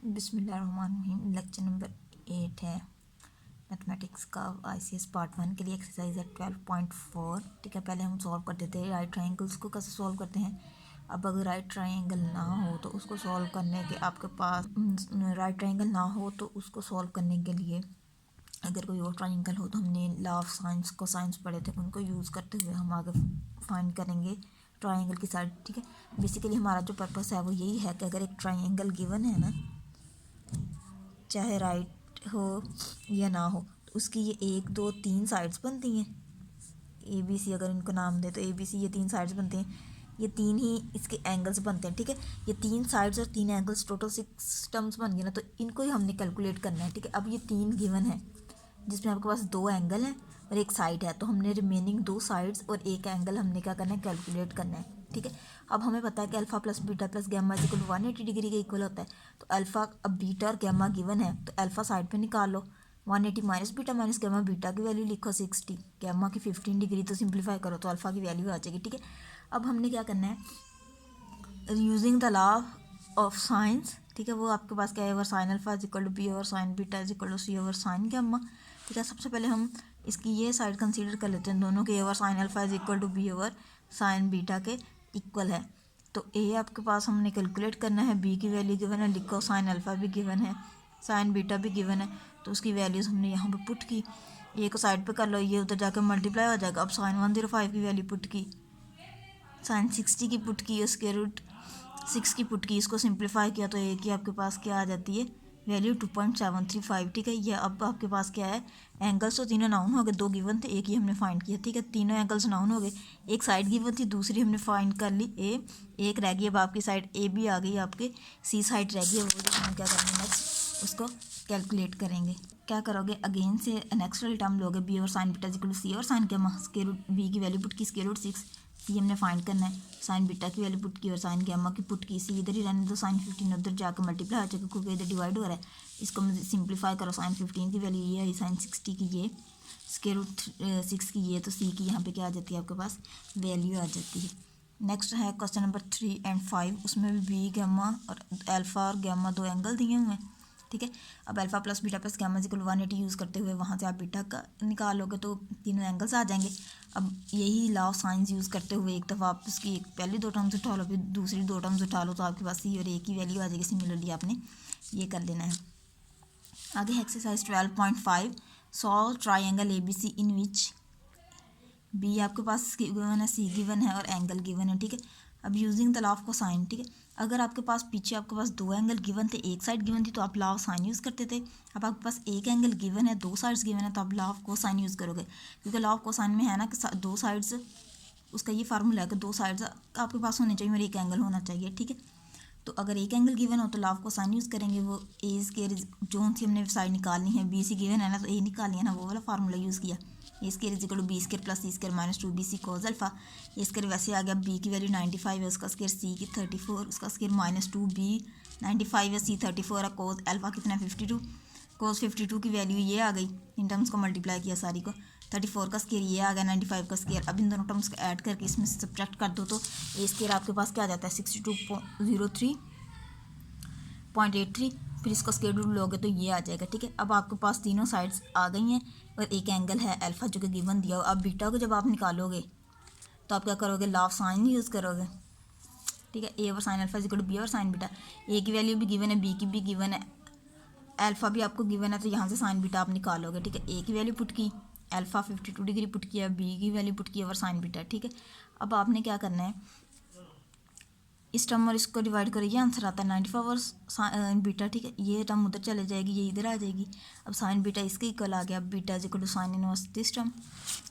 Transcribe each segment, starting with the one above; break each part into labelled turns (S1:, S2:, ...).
S1: बिस्मिल्लाहिर्रहमानिर्रहीम। Lecture number 8 है mathematics का ICS पार्ट 1 के लिए। एक्सरसाइज है 12.4। ठीक है, पहले हम सॉल्व कर देते हैं राइट ट्रायंगल्स को। कैसे सॉल्व करते हैं? अब अगर राइट ट्रायंगल ना हो तो उसको सॉल्व करने के आपके पास राइट ट्रायंगल ना हो तो उसको सॉल्व करने के लिए अगर कोई और ट्रायंगल हो तो हमने लॉ ऑफ साइंस को साइंस पढ़े थे, उनको यूज़ करते हुए हम आगे फाइंड करेंगे ट्रायंगल की साइड। ठीक है, बेसिकली हमारा जो पर्पस है वो यही है कि अगर एक ट्रायंगल गिवन है ना, चाहे राइट हो या ना हो, तो उसकी ये 1 2 3 साइड्स बनती हैं। ABC अगर इनको नाम दे तो ABC ये 3 साइड्स बनते हैं। ये 3 ही इसके एंगल्स बनते हैं। ठीक है, ये 3 साइड्स और 3 एंगल्स टोटल 6 टर्म्स बन गए ना, तो इनको ही हमने कैलकुलेट करना है। ठीक है, अब ये 3 गिवन है जिसमें आपके पास 2 एंगल हैं और एक साइड है, तो हमने रिमेनिंग 2 साइड्स और एक एंगल हमने क्या करना है, कैलकुलेट करना है। ठीक है, अब हमें पता है कि alpha plus beta plus gamma equal 180 degree के इक्वल होता है। तो अल्फा, अब बीटा और गैमा गिवन है तो अल्फा साइड पे निकाल लो। 180 minus beta minus gamma, beta की वैल्यू लिखो 60, गैमा की 15 डिग्री, तो सिंप्लीफाई करो तो अल्फा की वैल्यू आ जाएगी। ठीक है, अब हमने क्या करना है, using the law of sines. ठीक है, वो आपके पास क्या है, over sine alpha is equal to b over sine beta is equal to c over sine gamma. ठीक है, सबसे पहले हम इसकी ये साइड कंसीडर कर लेते हैं, दोनों के over sine alpha is equal to b over sine beta के इक्वल है। तो ए आपके पास हमने कैलकुलेट करना है, बी की वैल्यू गिवन है, लिखो साइन अल्फा भी गिवन है, साइन बीटा भी गिवन है, तो उसकी वैल्यूज़ हमने यहाँ पे पुट की। ए को साइड पे कर लो, ये उधर जाकर मल्टीप्लाई हो जाएगा। अब साइन 105 की वैल्यू पुट की, साइन 60 की पुट की, उसके रूट 6 की पुट की, इसको सिंप्लीफाई किया तो ए की आपके पास क्या आ जाती है वैल्यू 2.735। ठीक है, ये अब आपके पास क्या है, एंगल्स तो तीनों नाउन हो गए, 2 गिवन थे, एक ही हमने फाइंड किया। ठीक है, तीनों एंगल्स नाउन हो गए, एक साइड गिवन थी, दूसरी हमने फाइंड कर ली ए, एक रह गई। अब आपकी साइड ए भी आ गई, आपके सी साइड रह गई है, वो जो हम क्या करेंगे नेक्स्ट उसको कैलकुलेट करेंगे। क्या करोगे, अगेन से नेक्स्ट वाली टर्म लोगे, बी और sine beta equal to c और sine gamma, square root b की वैल्यू पुट की, स्क्वायर रूट 6, सी हमने फाइंड करना है, साइन बीटा की वैल्यू पुट की और साइन गैमा की पुट की, सी इधर ही रहने दो, साइन 15 उधर जाकर मल्टीप्लाई हो जाएगा क्योंकि इधर डिवाइड हो रहा है। इसको सिंप्लीफाई करो, साइन 15 की वैल्यू ये है, साइन 60 की ये, स्क्वायर रूट 6 की ये, तो सी की यहाँ पे क्या आ जाती है आपके पास वैल्यू आ जाती है। नेक्स्ट है क्वेश्चन नंबर 3 और 5, उसमें भी बी गैमा और अल्फा और गैमा 2 एंगल दिए हुए हैं। ठीक है, अब alpha plus beta plus gamma equal 180 use करते हुए वहाँ से आप बीटा का निकालोगे तो तीनों एंगल्स आ जाएंगे। अब यही लॉ ऑफ साइंस यूज़ करते हुए एक दफ़ा आप उसकी एक पहली 2 टर्म्स उठा लो, फिर दूसरी 2 टर्म्स उठा लो, तो आपके पास सी और ए की वैल्यू आ जाएगी। सिमिलरली आपने ये कर लेना है। आगे एक्सरसाइज 12.5, सॉल्व ट्राइंगल ABC इन विच बी आपके पास गिवन है, सी गिवन है और एंगल गिवन है। ठीक है, अब using the law of cosine. ठीक है, अगर आपके पास पीछे आपके पास 2 एंगल गिवन थे, एक साइड गिवन थी तो आप लॉ ऑफ साइन यूज़ करते थे। अब आपके पास एक एंगल गिवन है, 2 साइड्स गिवन है, तो आप लॉ ऑफ कोसाइन यूज़ करोगे, क्योंकि लॉ ऑफ कोसाइन में है ना कि 2 साइड्स, उसका ये फार्मूला है कि 2 साइड्स आपके पास होने चाहिए और एक एंगल होना चाहिए। ठीक है, तो अगर एक एंगल गिवन हो तो लॉ ऑफ कोसाइन यूज़ करेंगे, वो ए स्क्वायर जो सी हमने साइड निकालनी है, बी सी गिवन है ना, तो ए निकालनी है ना, वो वाला फार्मूला यूज़ किया। A square is equal to B square plus C square minus 2bc cos alpha. A square वैसे आ गया, बी की वैल्यू 95 है, उसका स्क्वायर सी की 34, उसका स्क्वायर माइनस 2b 95 है, सी 34 है, कॉज अल्फा कितना 52, कॉज 52 की वैल्यू ये आ गई, इन टर्म्स को मल्टीप्लाई किया सारी को, 34 का स्क्वायर ये आ गया, 95 का स्क्वायर। अब इन दोनों टर्म्स को ऐड करके इसमें से सब्ट्रैक्ट कर दो तो ए स्क्वायर आपके पास क्या आ जाता है 62.03.83, फिर इसका स्क्वायर रूट लोगे तो ये आ जाएगा। ठीक है, अब आपके पास तीनों साइड्स आ गई हैं और एक एंगल है अल्फा जो कि गिवन दिया हो। अब बीटा को जब आप निकालोगे तो आप क्या करोगे, लॉ ऑफ साइन यूज़ करोगे। ठीक है, ए और sine alpha is equal to b और साइन बीटा, ए की वैल्यू भी गिवन है, बी की भी गिवन है, अल्फा भी आपको गिवन है, तो यहाँ से साइन बीटा आप निकालोगे। ठीक है, ए की वैल्यू पुट की, अल्फा 52 डिग्री पुट किया, बी की वैल्यू पुट की और साइन बीटा। ठीक है, अब आपने क्या करना है, इस टर्म और इसको डिवाइड करो, ये आंसर आता है 95 और साइन बीटा। ठीक है, ये टर्म उधर चले जाएगी, ये इधर आ जाएगी। अब साइन बीटा इसके इक्वल आ गया, beta is equal to sine inverse this term.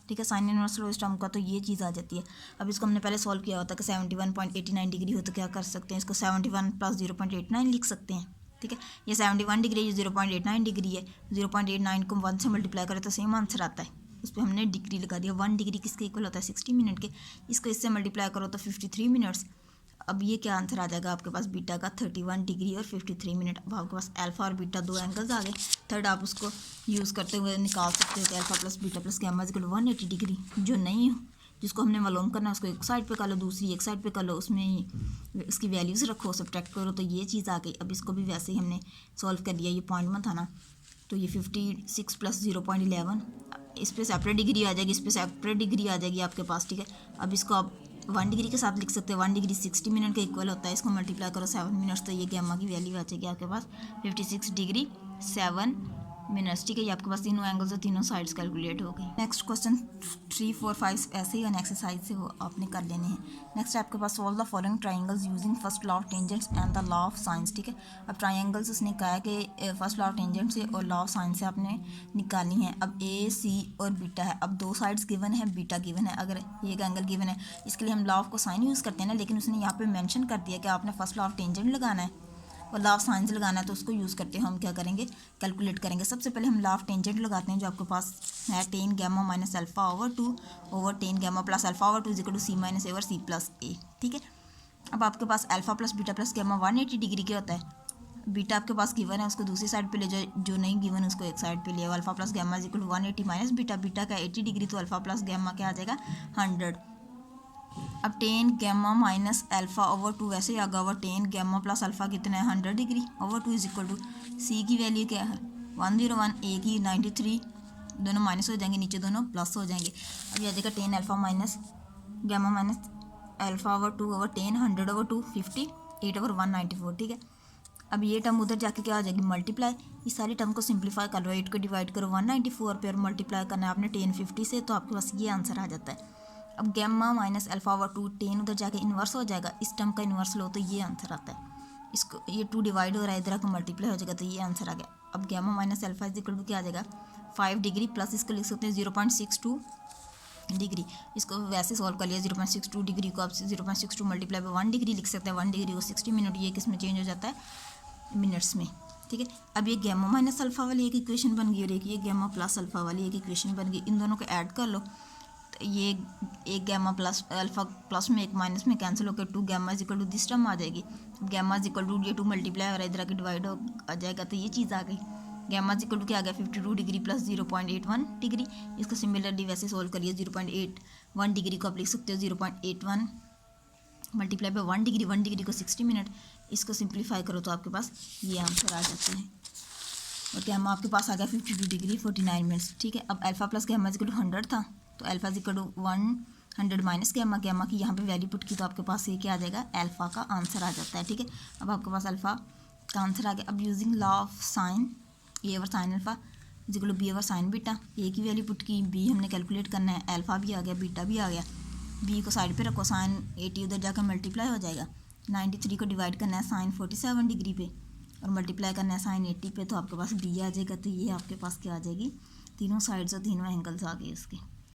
S1: ठीक है, साइन इनवर्स लो इस टर्म का, तो ये चीज़ आ जाती है। अब इसको हमने पहले सॉल्व किया होता है कि 71.89 डिग्री हो तो क्या कर सकते हैं, इसको 71 प्लस 0.89 लिख सकते हैं। ठीक है, ये 71 डिग्री, ये 0.89 डिग्री है, 0.89 को 1 से मल्टीप्लाई करें तो सेम आंसर आता है। उस पर हमने डिग्री लगा दिया, 1 डिग्री किसके इक्वल होता है 60 मिनट के, इसको इससे मल्टीप्लाई करो तो 53 मिनट्स। अब ये क्या आंसर आ जाएगा आपके पास, बीटा का 31 डिग्री और 53 मिनट। अब आपके पास अल्फा और बीटा 2 एंगल्स आ गए। थर्ड आप उसको यूज़ करते हुए निकाल सकते हो कि alpha plus beta plus gamma equal 180 degree, जो नहीं जिसको हमने मालूम करना है उसको एक साइड पे कर लो, दूसरी एक साइड पे कर लो, उसमें उसकी वैल्यूज़ रखो, सब्ट्रैक्ट करो, तो ये चीज़ आ गई। अब इसको भी वैसे ही हमने सॉल्व कर लिया, ये 0.1 था ना, तो ये 56 + 0.11, इस पर सेपरेट डिग्री आ जाएगी, इस पर सेपरेट डिग्री आ जाएगी आपके पास, ठीक है। अब इसको आप 1 डिग्री के साथ लिख सकते हैं, 1 डिग्री 60 मिनट का इक्वल होता है, इसको मल्टीप्लाई करो 7 मिनट्स, तो ये गैमा की वैल्यू आ जाएगी आपके पास 56 डिग्री 7 मिनट्स, ठीक है। ये आपके पास तीनों एंगल्स और तीनों साइड्स कैलकुलेट हो गई। नेक्स्ट क्वेश्चन 3, 4, 5 ऐसे ही एक्सरसाइज से वो आपने कर लेने हैं। नेक्स्ट आपके पास solve the following triangles using first law of tangents and the law of sines, ठीक है। अब ट्राइंगल्स उसने कहा है कि फर्स्ट लॉ ऑफ टेंजेंट से और लॉ ऑफ साइंस से आपने निकालनी है। अब ए, सी और बीटा है, अब 2 साइड्स गिवन है, बीटा गिवन है, अगर एक एंगल गिवन है, इसके लिए हम लॉ ऑफ कोसाइन यूज़ करते हैं ना, लेकिन उसने यहाँ पे मेंशन कर दिया कि आपने फर्स्ट लॉ ऑफ टेंजेंट लगाना है और लॉ ऑफ साइंस लगाना है, तो उसको यूज़ करते हैं हम क्या करेंगे, कैलकुलेट करेंगे। सबसे पहले हम लॉ ऑफ टेंजेंट लगाते हैं, जो आपके पास है tan gamma - α/2 / tan gamma + α/2 = c - a / c + a, ठीक है। अब आपके पास alpha plus beta plus gamma 180 degree का होता है। बीटा आपके पास गिवन है, उसको दूसरी साइड पे ले जाओ, जो नहीं गिवन उसको एक साइड पे ले आओ। Alpha plus gamma = 180 - beta, beta का 80 डिग्री, तो अल्फा प्लस गैमा क्या आ जाएगा 100। अब tan gamma - α/2 वैसे ही आगा हुआ, tan gamma + अल्फा कितना है 100 डिग्री /2 = c की वैल्यू क्या है 101, a की 93, दोनों माइनस हो जाएंगे, नीचे दोनों प्लस हो जाएंगे। अब ये आ जाएगा tan alpha minus gamma minus α/2 tan 100/2 58/194, ठीक है। अब ये टर्म उधर जाके क्या हो जाएगी मल्टीप्लाई, इस सारी टर्म को सिंप्लीफाई कर लो, 8 को डिवाइड करो 194 पे और मल्टीप्लाई करना है आपने tan 50 से, तो आपके पास ये आंसर आ जाता है। अब गैमा - α/2 tan उधर जाके इन्वर्स हो जाएगा, इस टर्म का इन्वर्स लो तो ये आंसर आता है। इसको ये 2 डिवाइड हो रहा है, इधर आकर मल्टीप्लाई हो जाएगा, तो ये आंसर आ गया। अब गैमा - α = क्या आ जाएगा 5 डिग्री प्लस इसको लिख सकते हैं 0.62 डिग्री, इसको वैसे सॉल्व कर लिया। 0.62 डिग्री को आप 0.62 मल्टीप्लाई बाय 1 डिग्री लिख सकते हैं, 1 डिग्री को 60 मिनट, ये किस में चेंज हो जाता है मिनट्स में, ठीक है। अब ये गैमा - अल्फा वाली एक इक्वेशन बन गई और एक ये गैमा प्लस अल्फा वाली एक इक्वेशन बन गई, इन दोनों को ऐड कर लो, तो ये एक गैमा प्लस अल्फा प्लस में एक माइनस में कैंसिल होकर 2 गैमा = दिस टर्म आ जाएगी। गैमा = ये 2 मल्टीप्लाई हो रहा है, इधर आके डिवाइड हो आ जाएगा, तो ये चीज़ आ गई। गैमा = क्या आ गया 52 डिग्री प्लस 0.81 डिग्री, इसको सिमिलरली वैसे सोल्व करिए 0.81 डिग्री को आप लिख सकते हो 0.81 मल्टीप्लाई बाय 1 डिग्री, 1 डिग्री को 60 मिनट, इसको सिंप्लीफाई करो तो आपके पास ये आंसर आ जाता है। और गैमा आपके पास आ गया 52 डिग्री 49 मिनट्स, ठीक है। अब अल्फा प्लस गैमा = 100 था, तो अल्फा = 100 माइनस गैमा, गैमा की यहाँ पे वैल्यू पुट की तो आपके पास ये क्या आ जाएगा अल्फा का आंसर आ जाता है, ठीक है। अब आपके पास अल्फा का आंसर आ गया। अब using law of sine A/sin alpha = B/sin beta, ए की वैल्यू पुट की, बी हमने कैलकुलेट करना है, अल्फा भी आ गया, बीटा भी आ गया, बी को साइड पे रखो, साइन 80 उधर जाकर मल्टीप्लाई हो जाएगा, 93 को डिवाइड करना है साइन 47 डिग्री पे और मल्टीप्लाई करना है साइन 80 पे, तो आपके पास बी आ जाएगा। तो ये आपके पास क्या आ जाएगी तीनों साइड्स और तीनों एंगल्स आ गए इसके।